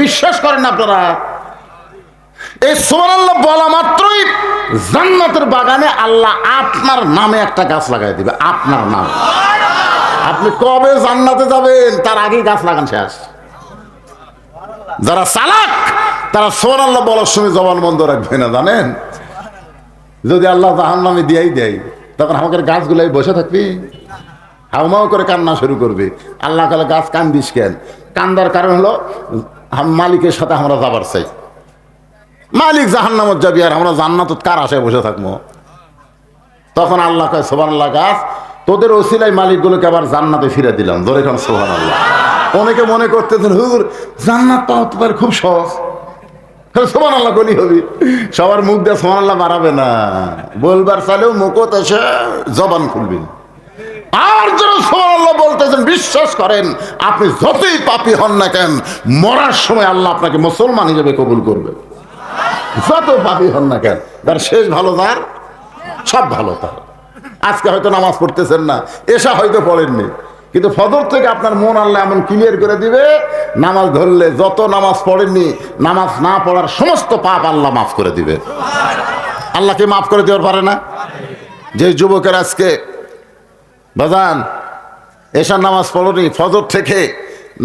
বিশ্বাস করেন না আপনারা? এই সুবহানাল্লাহ বলা মাত্রই জান্নাতের বাগানে আল্লাহ আপনার নামে একটা গাছ লাগাই দিবে, আপনার নাম। আপনি কবে জান্নাতে যাবেন তার আগেই গাছ লাগান শেষ। যারা চালাক তারা সুবহানাল্লাহ বলার সময় জবান বন্ধ রাখবে না, জানেন? যদি আল্লাহ জাহান্নামে দিয়াই দেয় তখন আমাদের গাছগুলাই বসে থাকবি, হাউমাউ করে কান্না শুরু করবে। আল্লাহ কালে গাছ কান্দিস কেন? কান্দার কারণ হলো মালিকের সাথে আমরা যাবার চাই। মালিক জাহান্নামত যাবি আর আমরা জান্নাতত কার আশায় বসে থাকবো? তখন আল্লাহ কয় সুবহানাল্লাহ, গাছ তোদের ওসিলায় মালিকগুলোকে আবার জান্নাতে ফিরে দিলাম। ধরে খান সুবহানাল্লাহ। অনেকে মনে করতেছেন হুজুর জান্নাত পাওয়া তো খুব সহজ, সুবহানাল্লাহ কলি হবি। সবার মুখ দিয়ে সুবহানাল্লাহ বাড়াবে না, বলবার চাইলেও মুখত এসে জবান খুলবেন। আর যারা সুবহানাল্লাহ বলতেছেন বিশ্বাস করেন, আপনি যতই পাপী হন না কেন মরার সময় আল্লাহ আপনাকে মুসলমান হিসেবে কবুল করবে। যত পাপী হন না কেন, তার শেষ ভালো, তার সব ভালো। তার আজকে হয়তো নামাজ পড়তেছেন না, এশা হয়তো পড়েননি, কিন্তু ফজর থেকে আপনার মন আল্লাহ এমন ক্লিয়ার করে দিবে, নামাজ ধরলে যত নামাজ পড়েননি, নামাজ না পড়ার সমস্ত পাপ আল্লাহ মাফ করে দিবে। আল্লাহকে মাফ করে দেওয়ার পারে না? যে যুবকের আজকে বাজান এশার নামাজ পড়নি, ফজর থেকে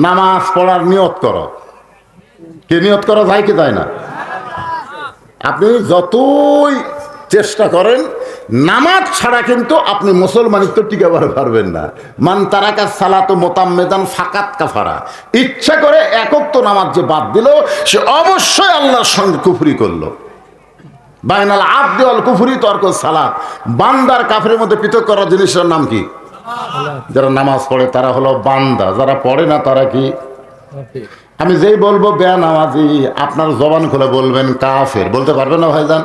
নামাজ পড়ার নিয়ত করো। কি নিয়ত করা যায় কি যায় না? আপনি যতই চেষ্টা করেন নামাজ ছাড়া কিন্তু আপনি মুসলমানিত্ব টিকাবার পারবেন না। মান তারাকা সালাতু মুতাম্মিদান ফাকাত কাফারা, ইচ্ছা করে একক তো নামাজ যে বাদ দিল সে অবশ্যই আল্লাহর সঙ্গে কুফরি করলো। বাইনাল আবদি ওয়াল কুফরি তরকুস সালাত, বান্দার কাফের মধ্যে পৃথক করার জিনিসের নাম কি? যারা নামাজ পড়ে তারা হলো বান্দা, যারা পড়ে না তারা কি? আমি যেই বলবো বেনামাজি, আপনার জবান খুলে বলবেন কাফের। বলতে পারবেন না ভাইজান?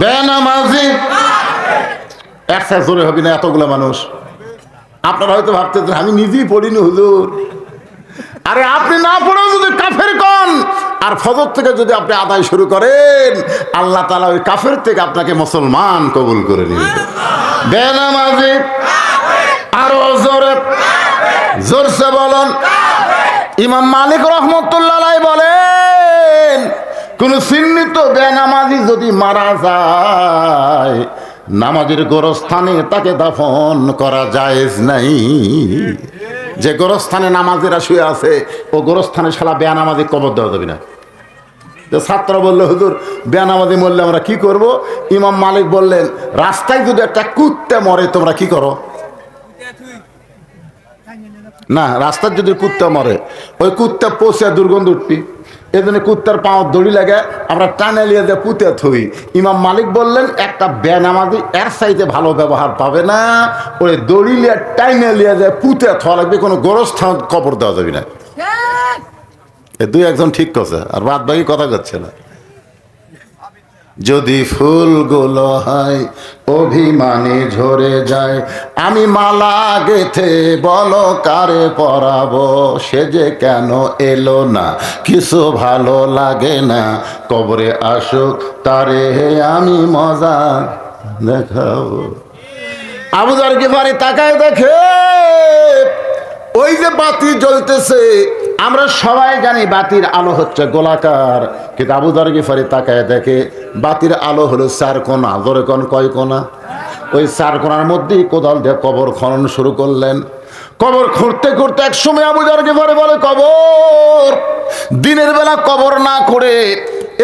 বেনামাজি একটা জোরে হবে না, এতগুলো মানুষ। আপনারা হয়তো ভাবতেছেন আমি নিজেই পড়িনি হুজুর। আরে আপনি না পড়েও যদি কাফের কন আর ফজর থেকে যদি আপনি আদায় শুরু করেন, আল্লাহ তাআলা ওই কাফের থেকে আপনাকে মুসলমান কবুল করে নিবে। বেনামাজি আরো জোরে জোরসে বলুন। ইমাম মালিক রহমতুল্লাহ আলাইহি বলেন, কোন চিহ্নিত বেনামাজি যদি মারা যায় নামাজের গোরস্থানে তাকে দাফন করা জায়েজ নাই। যে গোরস্থানে নামাজিরা শুয়ে আছে ও গোরস্থানে শালা বেনামাজি কবর দেওয়া যাবে না। ছাত্র বললো হুজুর বেনামাজি মরলে আমরা কি করব? ইমাম মালিক বললেন, রাস্তায় যদি একটা কুত্তে মরে তোমরা কি করো? না, রাস্তার যদি কুত্তা মরে ওই কুত্তা পচে দুর্গন্ধ উঠবি, এই জন্য কুত্তার পাও দড়ি লাগে আমরা টানে লিয়ে যে পুঁতে থই। ইমাম মালিক বললেন একটা বেনামাজি এর চাইতে ভালো ব্যবহার পাবে না, ওই দড়ি লিয়ে টাইনে লিয়ে যায় পুঁতে থোয়া লাগবে, কোনো গোরস্থান কবর দেওয়া যাবে না। এ দুই একজন ঠিক করছে আর বাদ বাকি কথা করছে না। যদি ফুলগুলো হয় অভিমানে ঝরে যায়, আমি মালা গেথে বলো কারে পরাবো, সে যে কেন এলো না কিছু ভালো লাগে না, কবরে আসুক তারে আমি মজা দেখাবো। আবু যর গিফারি তাকায় দেখে ওই যে বাতি জ্বলতেছে, আমরা সবাই জানি বাতির আলো হচ্ছে গোলাকার, কিন্তু আবু যর গিফারি তাকায় দেখে বাতির আলো হলো 4 কোণা। ধরে কোন কয় কোণা? ওই 4 কোণার মধ্যেই কোদাল দিয়ে কবর খনন শুরু করলেন। কবর খুঁড়তে খুঁড়তে এক সময় আবু যর গিফারি বলে, কবর দিনের বেলা কবর না করে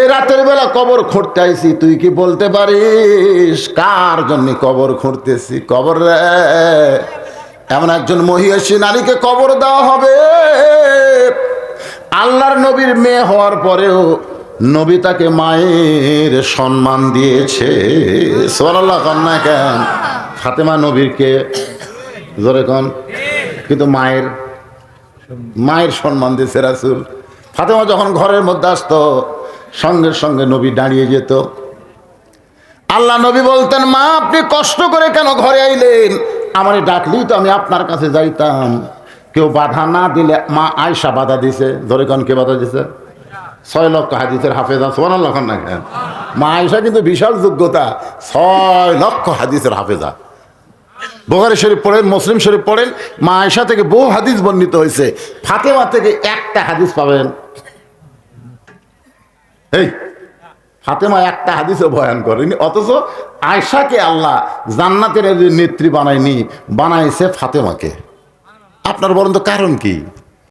এ রাতের বেলা কবর খুঁড়তে আইছি, তুই কি বলতে পারিস কার জন্য কবর খুঁড়তেছি? কবর রে, এমন একজন মহিষী নারীকে কবর দেওয়া হবে, আল্লাহর নবীর মেয়ে হওয়ার পরেও নবী তাকে মায়ের সম্মান দিয়েছে। সুবহানাল্লাহ কন্যা কেন? ফাতেমা নবীরকে জোরে কন, কিন্তু মায়ের সম্মান দিয়েছে রাসূল। ফাতেমা যখন ঘরের মধ্যে আসতো সঙ্গে সঙ্গে নবী দাঁড়িয়ে যেত। আল্লাহ নবী বলতেন, মা আপনি কষ্ট করে কেন ঘরে আইলেন? আমারে ডাকলেই তো আমি আপনার কাছে যাইতাম। কেউ বাধা না দিলে মা আয়েশা বাধা দিছে। ধরে কোন কে বাধা দিছে? 6 লক্ষ হাদিসের হাফেজা। সুবহানাল্লাহ না কেন? মা আয়েশা কিন্তু বিশাল যোগ্যতা, 6 লক্ষ হাদিসের হাফেজা। বুখারী শরীফ পড়েন, মুসলিম শরীফ পড়েন, মা আয়েশা থেকে বহু হাদিস বর্ণিত হয়েছে। ফাতেমা থেকে একটা হাদিস পাবেন এই ফাতেমা একটা হাদিসে বয়ান করেনি, অথচ আয়েশাকে আল্লাহ জান্নাতের নেত্রী বানায়নি, বানাইছে ফাতেমাকে। আপনার বলেন তো কারণ কি?